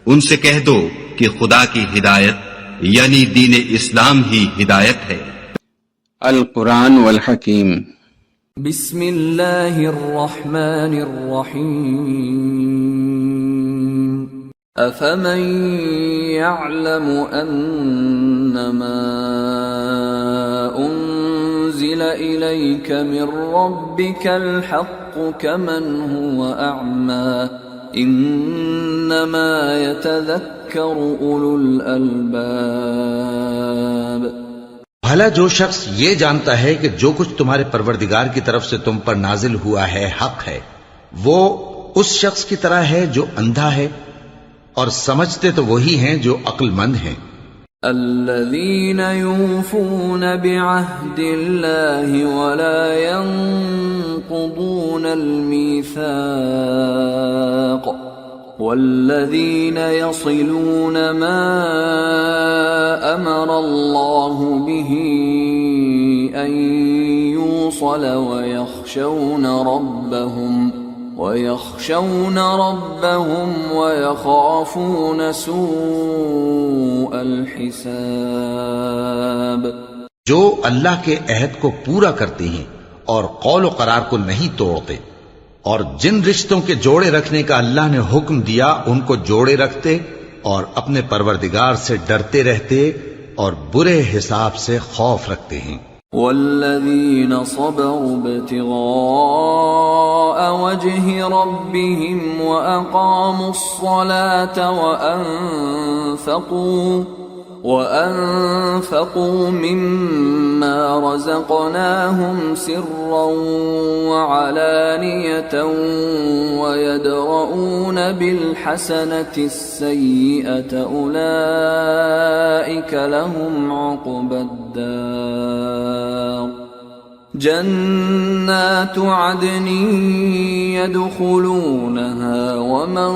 ان سے کہہ دو کہ خدا کی ہدایت یعنی دین اسلام ہی ہدایت ہے۔ القرآن والحکیم۔ بسم اللہ الرحمن الرحیم۔ افمن يعلم انما انزل الیک من ربک الحق کمن هو اعمی انما يتذکر اولو الالباب۔ بھلا جو شخص یہ جانتا ہے کہ جو کچھ تمہارے پروردگار کی طرف سے تم پر نازل ہوا ہے حق ہے، وہ اس شخص کی طرح ہے جو اندھا ہے، اور سمجھتے تو وہی ہیں جو عقل مند ہیں۔ الذین یوفون بعہد اللہ ولا ينقضون المیثاق والذین یصلون ما امر اللہ به ان یوصل ويخشون ربهم ويخافون سوء الحساب۔ جو اللہ کے عہد کو پورا کرتے ہیں اور قول و قرار کو نہیں توڑتے، اور جن رشتوں کے جوڑے رکھنے کا اللہ نے حکم دیا ان کو جوڑے رکھتے، اور اپنے پروردگار سے ڈرتے رہتے اور برے حساب سے خوف رکھتے ہیں۔ والذین صبروا ابتغاء وجه ربهم وأقاموا الصلاة وأنفقوا مما رزقناهم سرا وعلانية ويدرؤون بالحسنة السيئة أولئك لهم عقبى الدار۔ جنات عدن يدخلونها ومن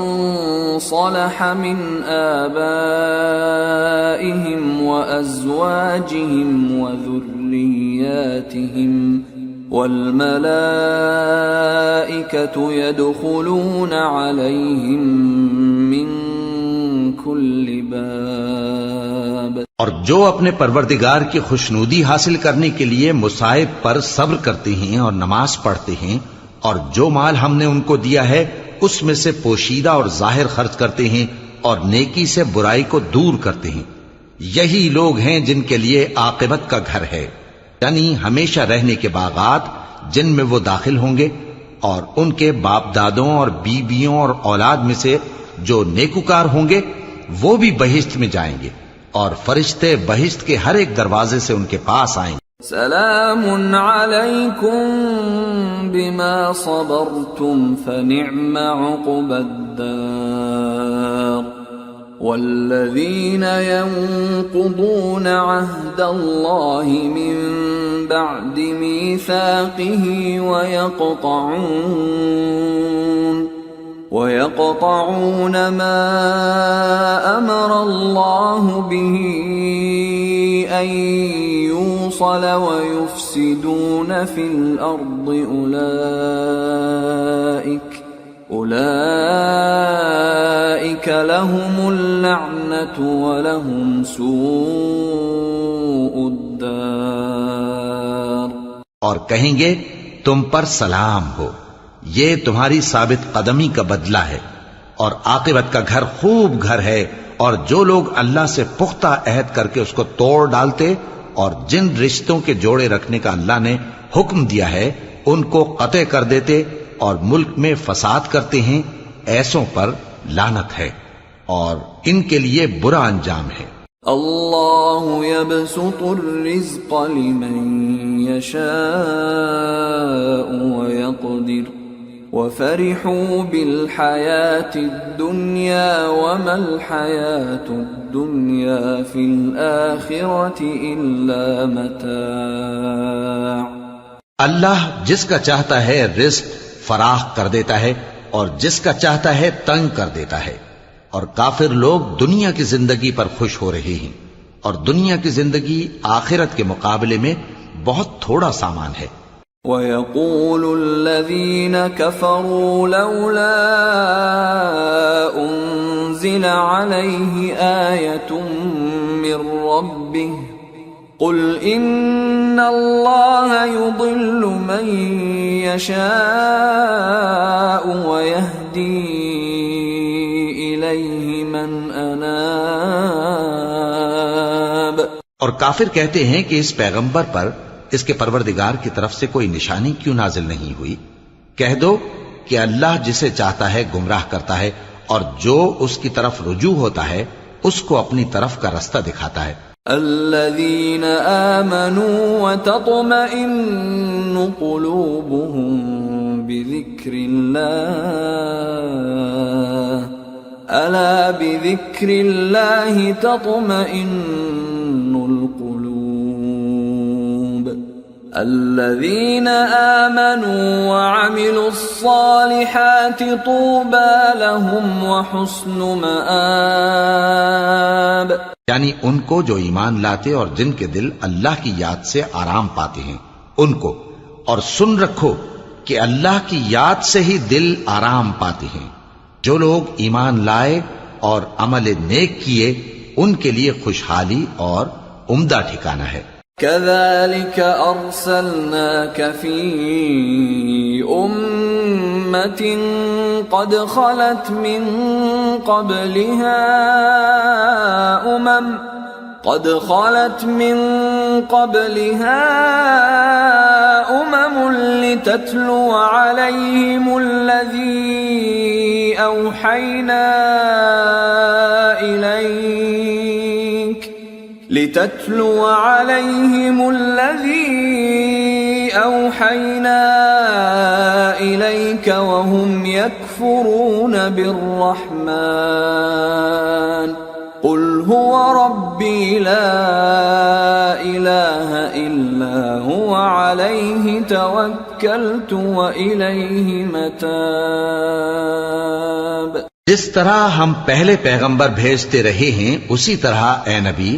صلح من آبائهم وأزواجهم وذرياتهم والملائكة يدخلون عليهم من كل باب۔ اور جو اپنے پروردگار کی خوشنودی حاصل کرنے کے لیے مصائب پر صبر کرتے ہیں اور نماز پڑھتے ہیں، اور جو مال ہم نے ان کو دیا ہے اس میں سے پوشیدہ اور ظاہر خرچ کرتے ہیں اور نیکی سے برائی کو دور کرتے ہیں، یہی لوگ ہیں جن کے لیے عاقبت کا گھر ہے، یعنی ہمیشہ رہنے کے باغات جن میں وہ داخل ہوں گے، اور ان کے باپ دادوں اور بیویوں اور اولاد میں سے جو نیکوکار ہوں گے وہ بھی بہشت میں جائیں گے، اور فرشتے بہشت کے ہر ایک دروازے سے ان کے پاس آئیں گے۔ سلام علیکم بما صبرتم فنعم عقبى الدار۔ والذین ينقضون عہد اللہ من بعد میثاقہ ويقطعون ما أمر الله به أن يوصل ويفسدون في الأرض أولئك لهم اللعنة ولهم سوء الدار۔ اور کہیں گے تم پر سلام ہو، یہ تمہاری ثابت قدمی کا بدلہ ہے، اور عاقبت کا گھر خوب گھر ہے، اور جو لوگ اللہ سے پختہ عہد کر کے اس کو توڑ ڈالتے اور جن رشتوں کے جوڑے رکھنے کا اللہ نے حکم دیا ہے ان کو قطع کر دیتے اور ملک میں فساد کرتے ہیں، ایسوں پر لعنت ہے اور ان کے لیے برا انجام ہے۔ اللہ یبسط الرزق لمن یشاء ویقدر وفرحوا بالحیاة الدنیا وما الحیاة الدنیا فی الآخرة الا متاع۔ اللہ جس کا چاہتا ہے رزق فراخ کر دیتا ہے اور جس کا چاہتا ہے تنگ کر دیتا ہے، اور کافر لوگ دنیا کی زندگی پر خوش ہو رہے ہیں، اور دنیا کی زندگی آخرت کے مقابلے میں بہت تھوڑا سامان ہے۔ وَيَقُولُ الَّذِينَ كَفَرُوا لَوْلَا أُنزِلَ عَلَيْهِ آيَةٌ مِّن رَّبِّهِ قُلْ إِنَّ اللَّهَ يُضِلُّ مَن يَشَاءُ وَيَهْدِي إِلَيْهِ مَنْ أَنَابَ۔ اور کافر کہتے ہیں کہ اس پیغمبر پر اس کے پروردگار کی طرف سے کوئی نشانی کیوں نازل نہیں ہوئی؟ کہہ دو کہ اللہ جسے چاہتا ہے گمراہ کرتا ہے، اور جو اس کی طرف رجوع ہوتا ہے اس کو اپنی طرف کا رستہ دکھاتا ہے۔ الذين آمنوا وتطمئن قلوبهم بذكر الله ألا بذكر الله تطمئن القلوب الذين آمنوا وعملوا الصالحات طوبى لهم وحسن مآب، یعنی ان کو جو ایمان لاتے اور جن کے دل اللہ کی یاد سے آرام پاتے ہیں ان کو، اور سن رکھو کہ اللہ کی یاد سے ہی دل آرام پاتے ہیں۔ جو لوگ ایمان لائے اور عمل نیک کیے ان کے لیے خوشحالی اور عمدہ ٹھکانہ ہے۔ كذلك أرسلناك في أمة قد خلت من قبلها أمم لتتلو عليهم الذي أوحينا إليك وهم يكفرون بالرحمن قل هو ربي لا إله إلا هو عليه توكلت وإليه متاب۔ جس طرح ہم پہلے پیغمبر بھیجتے رہے ہیں اسی طرح اے نبی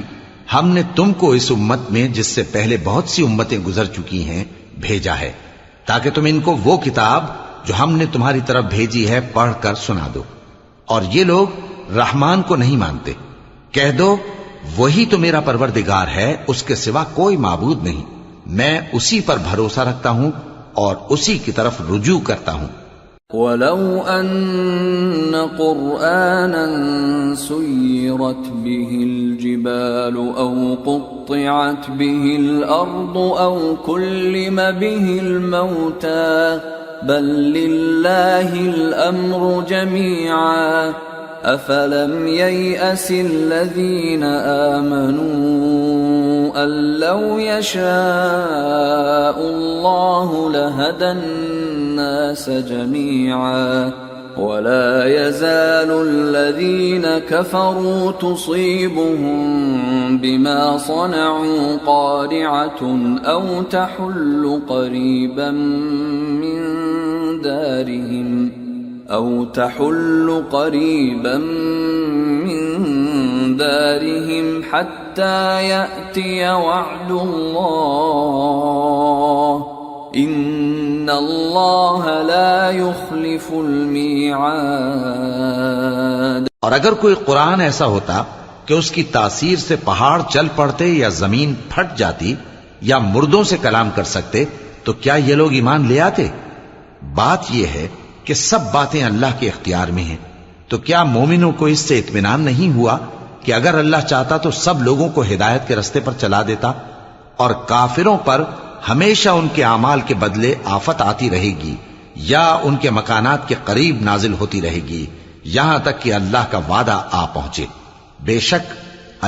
ہم نے تم کو اس امت میں جس سے پہلے بہت سی امتیں گزر چکی ہیں بھیجا ہے، تاکہ تم ان کو وہ کتاب جو ہم نے تمہاری طرف بھیجی ہے پڑھ کر سنا دو، اور یہ لوگ رحمان کو نہیں مانتے۔ کہہ دو وہی تو میرا پروردگار ہے، اس کے سوا کوئی معبود نہیں، میں اسی پر بھروسہ رکھتا ہوں اور اسی کی طرف رجوع کرتا ہوں۔ وَلَوْ أَنَّ قُرْآنًا سُيِّرَتْ بِهِ الْجِبَالُ أَوْ قُطِّعَتْ بِهِ الْأَرْضُ أَوْ كُلِّمَ بِهِ الْمَوْتَى بَل لِّلَّهِ الْأَمْرُ جَمِيعًا أَفَلَمْ يَيْأَسِ الَّذِينَ آمَنُوا أَن لَّوْ يَشَاءُ اللَّهُ لَهَدَى النَّاسَ جَمِيعًا وَلَا يَزَالُ الَّذِينَ كَفَرُوا تُصِيبُهُم بِمَا صَنَعُوا قَارِعَةٌ أَوْ تَحُلُّ قَرِيبًا من دارهم حتى يأتي وعد الله إن الله لا يخلف الميعاد۔ اور اگر کوئی قرآن ایسا ہوتا کہ اس کی تاثیر سے پہاڑ چل پڑتے یا زمین پھٹ جاتی یا مردوں سے کلام کر سکتے تو کیا یہ لوگ ایمان لے آتے؟ بات یہ ہے کہ سب باتیں اللہ کے اختیار میں ہیں، تو کیا مومنوں کو اس سے اطمینان نہیں ہوا کہ اگر اللہ چاہتا تو سب لوگوں کو ہدایت کے رستے پر چلا دیتا؟ اور کافروں پر ہمیشہ ان کے اعمال کے بدلے آفت آتی رہے گی یا ان کے مکانات کے قریب نازل ہوتی رہے گی یہاں تک کہ اللہ کا وعدہ آ پہنچے۔ بے شک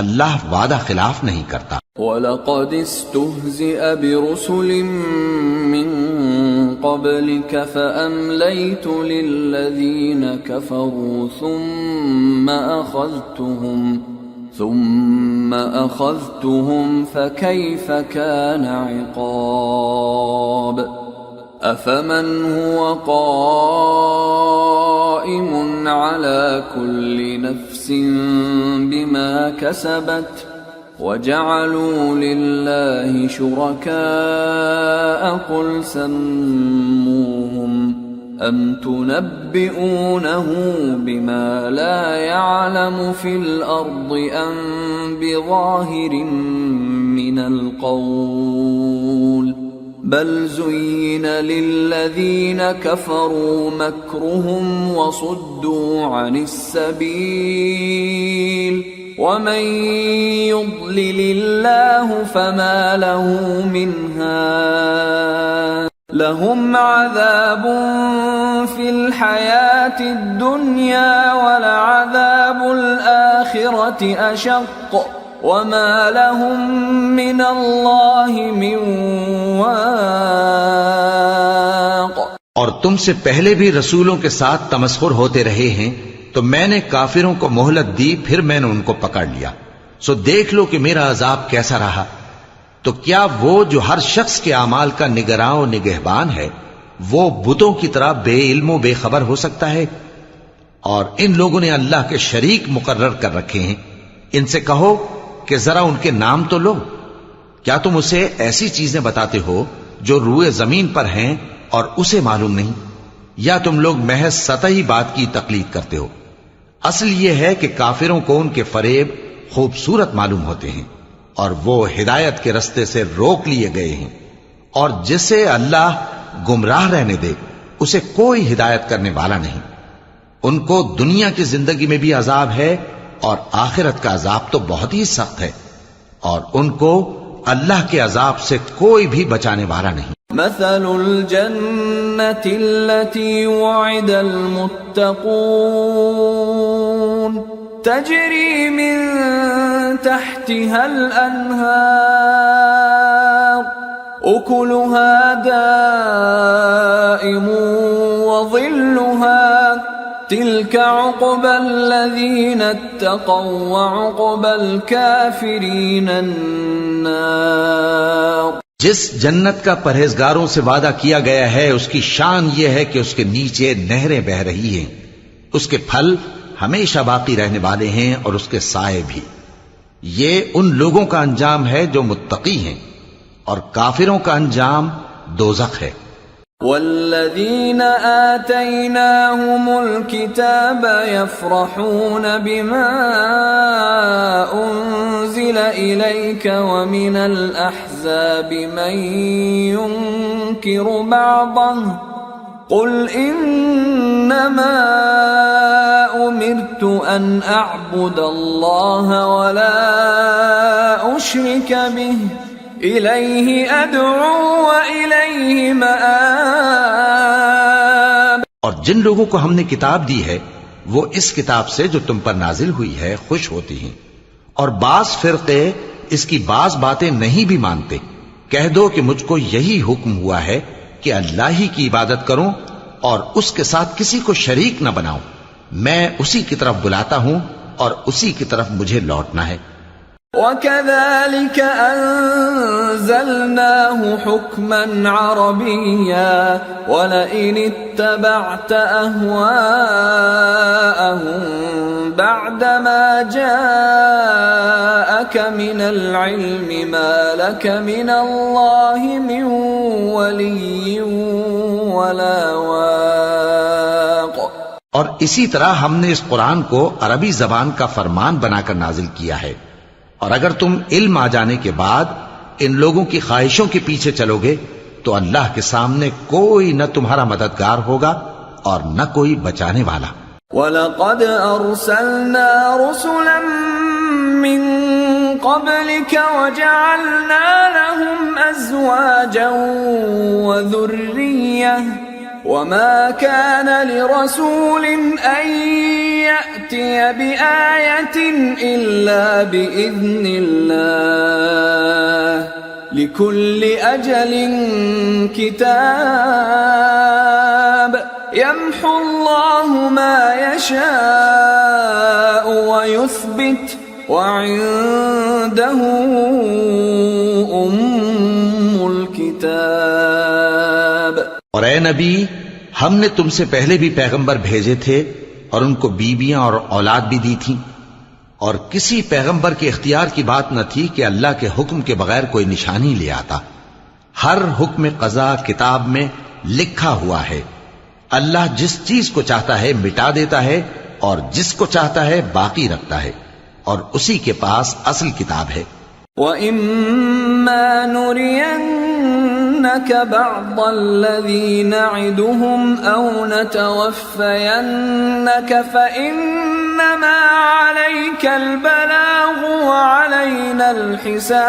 اللہ وعدہ خلاف نہیں کرتا۔ وَلَقَدِ اسْتُهْزِئَ بِرُسُلٍ مِّن قَبْلِكَ فَأَمْلَيْتُ لِلَّذِينَ كَفَرُوا ثُمَّ أَخَذْتُهُمْ فَكَيْفَ كَانَ عِقَابِ أَفَمَنْ هُوَ قَائِمٌ عَلَى كُلِّ نَفْسٍ بِمَا كَسَبَتْ وجعلوا لله شركاء قل سموهم أم تنبئونه بما لا يعلم في الأرض أم بظاهر من القول بل زين للذين كفروا مكرهم وصدوا عن السبيل ومن يضلل الله فما له من هاد لهم عذاب في الحياة الدنيا ولعذاب الآخرة أشق وما لهم من الله من واق۔ اور تم سے پہلے بھی رسولوں کے ساتھ تمسخر ہوتے رہے ہیں، تو میں نے کافروں کو مہلت دی، پھر میں نے ان کو پکڑ لیا، سو دیکھ لو کہ میرا عذاب کیسا رہا۔ تو کیا وہ جو ہر شخص کے اعمال کا نگراں و نگہبان ہے، وہ بتوں کی طرح بے علم و بے خبر ہو سکتا ہے؟ اور ان لوگوں نے اللہ کے شریک مقرر کر رکھے ہیں۔ ان سے کہو کہ ذرا ان کے نام تو لو۔ کیا تم اسے ایسی چیزیں بتاتے ہو جو روئے زمین پر ہیں اور اسے معلوم نہیں، یا تم لوگ محض سطحی بات کی تقلید کرتے ہو؟ اصل یہ ہے کہ کافروں کو ان کے فریب خوبصورت معلوم ہوتے ہیں، اور وہ ہدایت کے رستے سے روک لیے گئے ہیں، اور جسے اللہ گمراہ رہنے دے اسے کوئی ہدایت کرنے والا نہیں۔ ان کو دنیا کی زندگی میں بھی عذاب ہے، اور آخرت کا عذاب تو بہت ہی سخت ہے، اور ان کو اللہ کے عذاب سے کوئی بھی بچانے والا نہیں۔ مثل الجنة التي وعد المتقون تجري من تحتها الأنهار أكلها دائم وظلها تلك عقبى الذين اتقوا وعقبى الكافرين النار۔ جس جنت کا پرہیزگاروں سے وعدہ کیا گیا ہے اس کی شان یہ ہے کہ اس کے نیچے نہریں بہ رہی ہیں، اس کے پھل ہمیشہ باقی رہنے والے ہیں اور اس کے سائے بھی۔ یہ ان لوگوں کا انجام ہے جو متقی ہیں، اور کافروں کا انجام دوزخ ہے۔ والذين آتيناهم الكتاب يفرحون بما أنزل إليك ومن الأحزاب من ينكر بعضه قل إنما أمرت أن أعبد الله ولا أشرك به إليه أدعو وإليه مآب۔ اور جن لوگوں کو ہم نے کتاب دی ہے وہ اس کتاب سے جو تم پر نازل ہوئی ہے خوش ہوتی ہیں، اور بعض فرقے اس کی بعض باتیں نہیں بھی مانتے۔ کہہ دو کہ مجھ کو یہی حکم ہوا ہے کہ اللہ ہی کی عبادت کروں اور اس کے ساتھ کسی کو شریک نہ بناؤں۔ میں اسی کی طرف بلاتا ہوں اور اسی کی طرف مجھے لوٹنا ہے۔ وَكَذَلِكَ أَنزَلْنَاهُ حُكْمًا عَرَبِيًّا وَلَئِنِ اتَّبَعْتَ أَهْوَاءَهُمْ بَعْدَمَا جَاءَكَ مِنَ الْعِلْمِ مَا لَكَ مِنَ اللَّهِ مِنْ وَلِيٍّ وَلَا وَاقٍ۔ اور اسی طرح ہم نے اس قرآن کو عربی زبان کا فرمان بنا کر نازل کیا ہے، اور اگر تم علم آ جانے کے بعد ان لوگوں کی خواہشوں کے پیچھے چلو گے تو اللہ کے سامنے کوئی نہ تمہارا مددگار ہوگا اور نہ کوئی بچانے والا۔ وَلَقَدْ أَرْسَلْنَا رُسُلًا مِّن قَبْلِكَ وَجَعَلْنَا لَهُمْ أَزْوَاجًا وَذُرِّيَّةً وَمَا كَانَ لِرَسُولٍ أَن يَأْتِيَ بِآيَةٍ إِلَّا بِإِذْنِ اللَّهِ لِكُلِّ أَجَلٍ كِتَابٌ يَمْحُو اللَّهُ مَا يَشَاءُ وَيُثْبِتُ وَعِندَهُ أُمُّ الْكِتَابِ۔ اور اے نبی، ہم نے تم سے پہلے بھی پیغمبر بھیجے تھے اور ان کو بیویاں اور اولاد بھی دی تھیں، اور کسی پیغمبر کے اختیار کی بات نہ تھی کہ اللہ کے حکم کے بغیر کوئی نشانی لے آتا. ہر حکم قضا کتاب میں لکھا ہوا ہے. اللہ جس چیز کو چاہتا ہے مٹا دیتا ہے اور جس کو چاہتا ہے باقی رکھتا ہے، اور اسی کے پاس اصل کتاب ہے. وَإِمَّا نُرِيَنَّكَ بَعْضَ الَّذِي نَعِدُهُمْ أَوْ نَتَوَفَّيَنَّكَ فَإِنَّمَا عَلَيْكَ الْبَلَاغُ وَعَلَيْنَا الْحِسَابُ.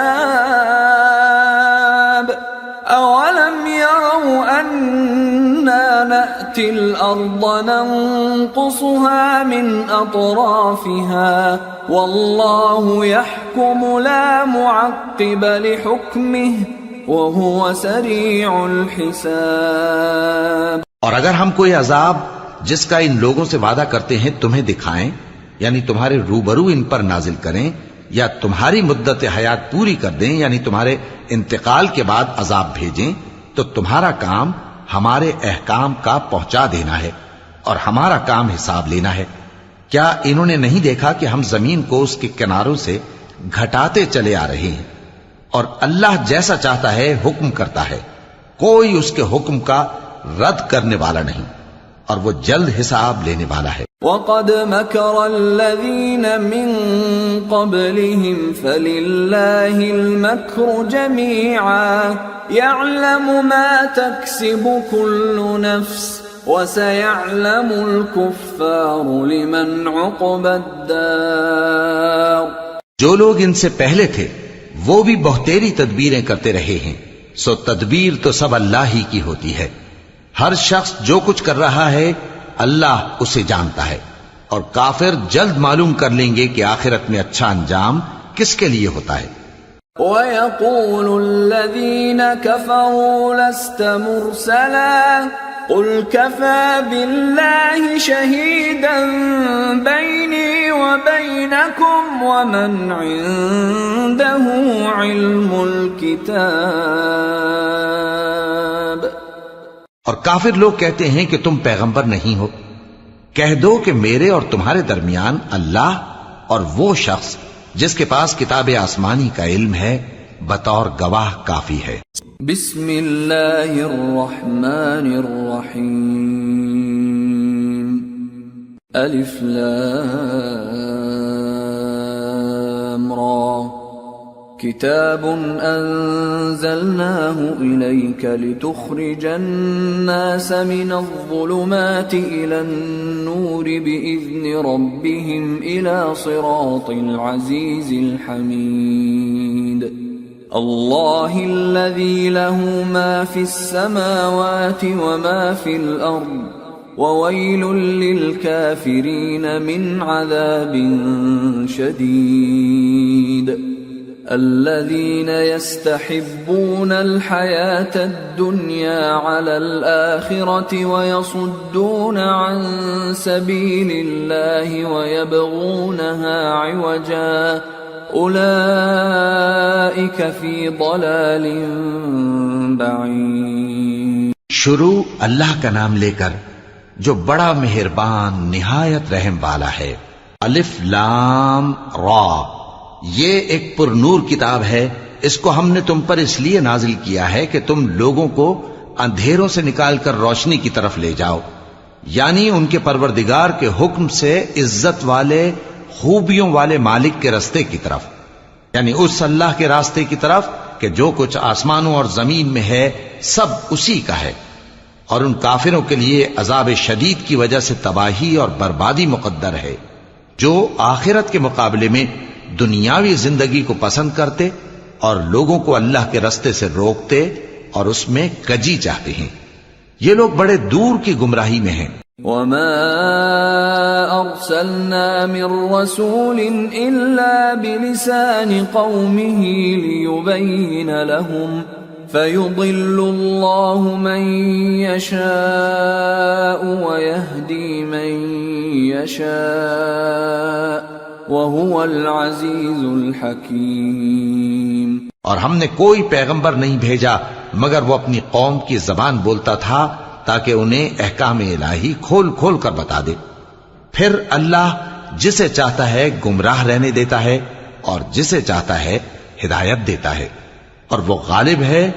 أَوَلَمْ يَرَوْا أَنَّا نَأْتِي الْأَرْضَ نَنقُصُهَا مِنْ أَطْرَافِهَا وَاللَّهُ يَحْكُمُ لَا مُعَقِّبَ لِحُكْمِهِ وَهُوَ سَرِيعُ الْحِسَابِ. اور اگر ہم کوئی عذاب جس کا ان لوگوں سے وعدہ کرتے ہیں تمہیں دکھائیں، یعنی تمہارے روبرو ان پر نازل کریں، یا تمہاری مدت حیات پوری کر دیں، یعنی تمہارے انتقال کے بعد عذاب بھیجیں، تو تمہارا کام ہمارے احکام کا پہنچا دینا ہے اور ہمارا کام حساب لینا ہے. کیا انہوں نے نہیں دیکھا کہ ہم زمین کو اس کے کناروں سے گھٹاتے چلے آ رہے ہیں، اور اللہ جیسا چاہتا ہے حکم کرتا ہے، کوئی اس کے حکم کا رد کرنے والا نہیں، اور وہ جلد حساب لینے والا ہے. وَقَدْ مَكَرَ الَّذِينَ مِن قَبْلِهِمْ فَلِلَّهِ الْمَكْرُ جَمِيعًا يَعْلَمُ مَا تَكْسِبُ كُلُّ نَفْسٍ وَسَيَعْلَمُ الْكُفَّارُ لِمَنْ عُقْبَى الدَّارِ. جو لوگ ان سے پہلے تھے وہ بھی بہتیری تدبیریں کرتے رہے ہیں، سو تدبیر تو سب اللہ ہی کی ہوتی ہے. ہر شخص جو کچھ کر رہا ہے اللہ اسے جانتا ہے، اور کافر جلد معلوم کر لیں گے کہ آخرت میں اچھا انجام کس کے لیے ہوتا ہے. وَيَقُولُ الَّذِينَ كَفَرُوا لَسْتَ مُرْسَلًا قُلْ كَفَى بِاللَّهِ شَهِيدًا بَيْنِي وَبَيْنَكُمْ وَمَنْ عِندَهُ عِلْمُ الْكِتَابِ. اور کافر لوگ کہتے ہیں کہ تم پیغمبر نہیں ہو. کہہ دو کہ میرے اور تمہارے درمیان اللہ اور وہ شخص جس کے پاس کتاب آسمانی کا علم ہے بطور گواہ کافی ہے. بسم اللہ الرحمن الرحیم. الف لام را. كتاب أنزلناه إليك لتخرج الناس من الظلمات إلى النور بإذن ربهم إلى صراط العزيز الحميد. الله الذي له ما في السماوات وما في الأرض وويل للكافرين من عذاب شديد. الذين يستحبون الحياة الدنيا على الآخرة ويصدون عن سبيل الله ويبغونها عوجا أولئك في ضلال بعيد. شروع اللہ کا نام لے کر جو بڑا مہربان نہایت رحم والا ہے. الف لام را. یہ ایک پر نور کتاب ہے، اس کو ہم نے تم پر اس لیے نازل کیا ہے کہ تم لوگوں کو اندھیروں سے نکال کر روشنی کی طرف لے جاؤ، یعنی ان کے پروردگار کے حکم سے عزت والے خوبیوں والے مالک کے راستے کی طرف، یعنی اس اللہ کے راستے کی طرف کہ جو کچھ آسمانوں اور زمین میں ہے سب اسی کا ہے. اور ان کافروں کے لیے عذاب شدید کی وجہ سے تباہی اور بربادی مقدر ہے، جو آخرت کے مقابلے میں دنیاوی زندگی کو پسند کرتے اور لوگوں کو اللہ کے راستے سے روکتے اور اس میں کجی چاہتے ہیں. یہ لوگ بڑے دور کی گمراہی میں ہیں. وَمَا أَرْسَلْنَا مِن رَّسُولٍ إِلَّا بِلِسَانِ قَوْمِهِ لِيُبَيِّنَ لَهُمْ فَيُضِلُّ اللَّهُ مَن يَشَاءُ وَيَهْدِي مَن يَشَاءُ وَهُوَ الْعَزِيزُ الْحَكِيمُ. اور ہم نے کوئی پیغمبر نہیں بھیجا مگر وہ اپنی قوم کی زبان بولتا تھا تاکہ انہیں احکام الہی کھول کھول کر بتا دے. پھر اللہ جسے چاہتا ہے گمراہ رہنے دیتا ہے اور جسے چاہتا ہے ہدایت دیتا ہے، اور وہ غالب ہے،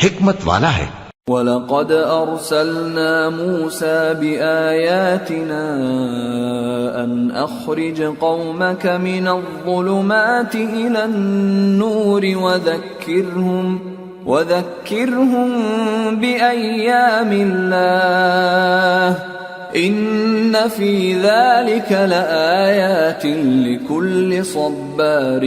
حکمت والا ہے۔ وَلَقَدْ أَرْسَلْنَا مُوسَى بِآيَاتِنَا أَنْ أَخْرِجْ قَوْمَكَ مِنَ الظُّلُمَاتِ إِلَى النُّورِ وَذَكِّرْهُمْ بِأَيَّامِ اللَّهِ إِنَّ فِي ذَلِكَ لَآيَاتٍ لِكُلِّ صَبَّارٍ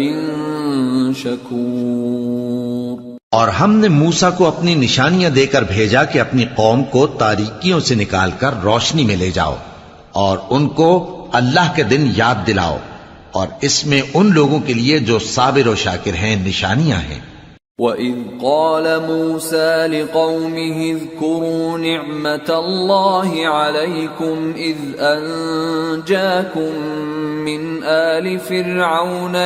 شَكُورٍ۔ اور ہم نے موسیٰ کو اپنی نشانیاں دے کر بھیجا کہ اپنی قوم کو تاریکیوں سے نکال کر روشنی میں لے جاؤ، اور ان کو اللہ کے دن یاد دلاؤ، اور اس میں ان لوگوں کے لیے جو صابر و شاکر ہیں نشانیاں ہیں۔ وَإِذْ قَالَ مُوسَى لِقَوْمِهِ اذْكُرُوا نِعْمَةَ اللَّهِ عَلَيْكُمْ إِذْ أَنْجَاكُمْ مِنْ آلِ فِرْعَوْنَ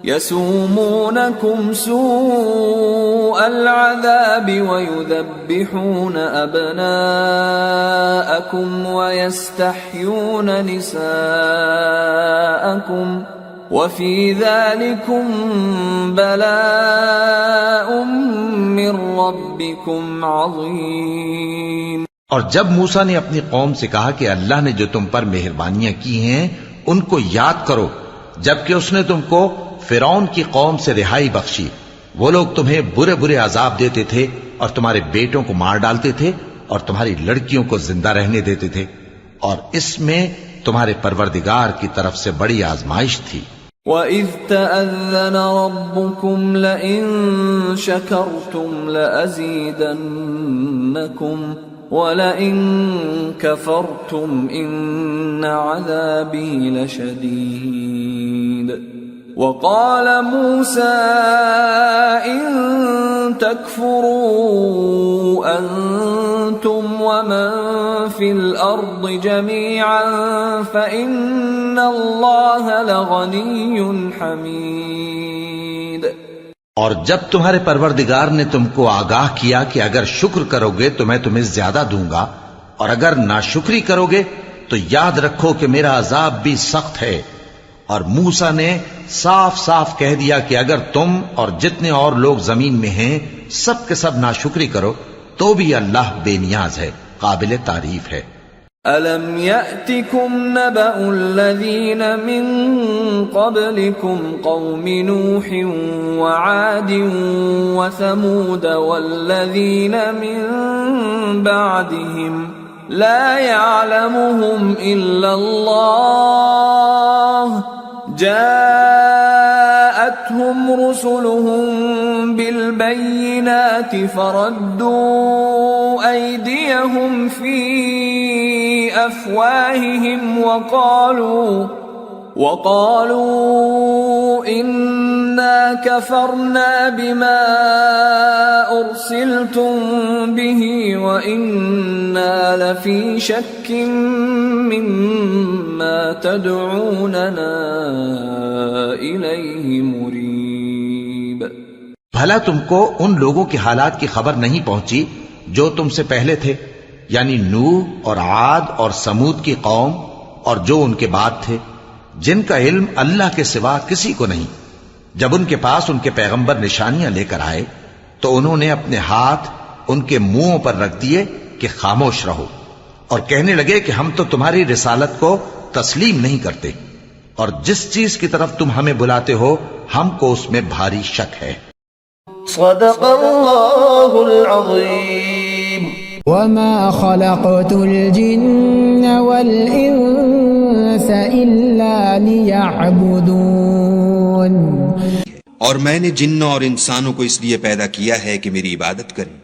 يَسُومُونَكُمْ سُوءَ الْعَذَابِ وَيُذَبِّحُونَ أَبْنَاءَكُمْ وَيَسْتَحْيُونَ نِسَاءَكُمْ وَفِي ذَلِكُمْ بَلَاءٌ مِّن رَّبِّكُمْ عَظِيمٌ۔ اور جب موسیٰ نے اپنی قوم سے کہا کہ اللہ نے جو تم پر مہربانیاں کی ہیں ان کو یاد کرو، جبکہ اس نے تم کو فرعون کی قوم سے رہائی بخشی، وہ لوگ تمہیں برے برے عذاب دیتے تھے اور تمہارے بیٹوں کو مار ڈالتے تھے اور تمہاری لڑکیوں کو زندہ رہنے دیتے تھے، اور اس میں تمہارے پروردگار کی طرف سے بڑی آزمائش تھی۔ وَإِذْ تَأَذَّنَ رَبُّكُمْ لَئِن شَكَرْتُمْ لَأَزِيدَنَّكُمْ وَلَئِن كَفَرْتُمْ إِنَّ عَذَابِي لَشَدِيدٌ۔ وَقَالَ مُوسَى إِن تَكْفُرُوا أَنتُمْ وَمَن فِي الْأَرْضِ جَمِيعًا فَإِنَّ اللَّهَ لَغَنِيٌّ حَمِيدٌ۔ اور جب تمہارے پروردگار نے تم کو آگاہ کیا کہ اگر شکر کرو گے تو میں تمہیں زیادہ دوں گا، اور اگر ناشکری کرو گے تو یاد رکھو کہ میرا عذاب بھی سخت ہے۔ اور موسیٰ نے صاف صاف کہہ دیا کہ اگر تم اور جتنے اور لوگ زمین میں ہیں سب کے سب ناشکری کرو تو بھی اللہ بے نیاز ہے، قابل تعریف ہے۔ أَلَمْ يَأْتِكُمْ نَبَأُ الَّذِينَ مِنْ قَبْلِكُمْ قَوْمِ نُوحٍ وَعَادٍ وَثَمُودَ وَالَّذِينَ مِنْ بَعْدِهِمْ لَا يَعْلَمُهُمْ إِلَّا اللَّهُ جَاءَتْهُمْ رُسُلُهُم بِالْبَيِّنَاتِ فَرَدُّوا أَيْدِيَهُمْ فِي أَفْوَاهِهِمْ وَقَالُوا إِنَّا كَفَرْنَا بِمَا أُرْسِلْتُمْ بِهِ وَإِنَّا لَفِي شَكٍّ مِّمَّا تَدْعُونَنَا إِلَيْهِ مُرِيبٍ۔ بھلا تم کو ان لوگوں کے حالات کی خبر نہیں پہنچی جو تم سے پہلے تھے، یعنی نوح اور عاد اور سمود کی قوم اور جو ان کے بعد تھے، جن کا علم اللہ کے سوا کسی کو نہیں۔ جب ان کے پاس ان کے پیغمبر نشانیاں لے کر آئے تو انہوں نے اپنے ہاتھ ان کے منہوں پر رکھ دیے کہ خاموش رہو، اور کہنے لگے کہ ہم تو تمہاری رسالت کو تسلیم نہیں کرتے، اور جس چیز کی طرف تم ہمیں بلاتے ہو ہم کو اس میں بھاری شک ہے۔ صدق اللہ العظیم۔ وما خلقت الجن والإنس إلا ليعبدون۔ اور میں نے جنوں اور انسانوں کو اس لیے پیدا کیا ہے کہ میری عبادت کریں۔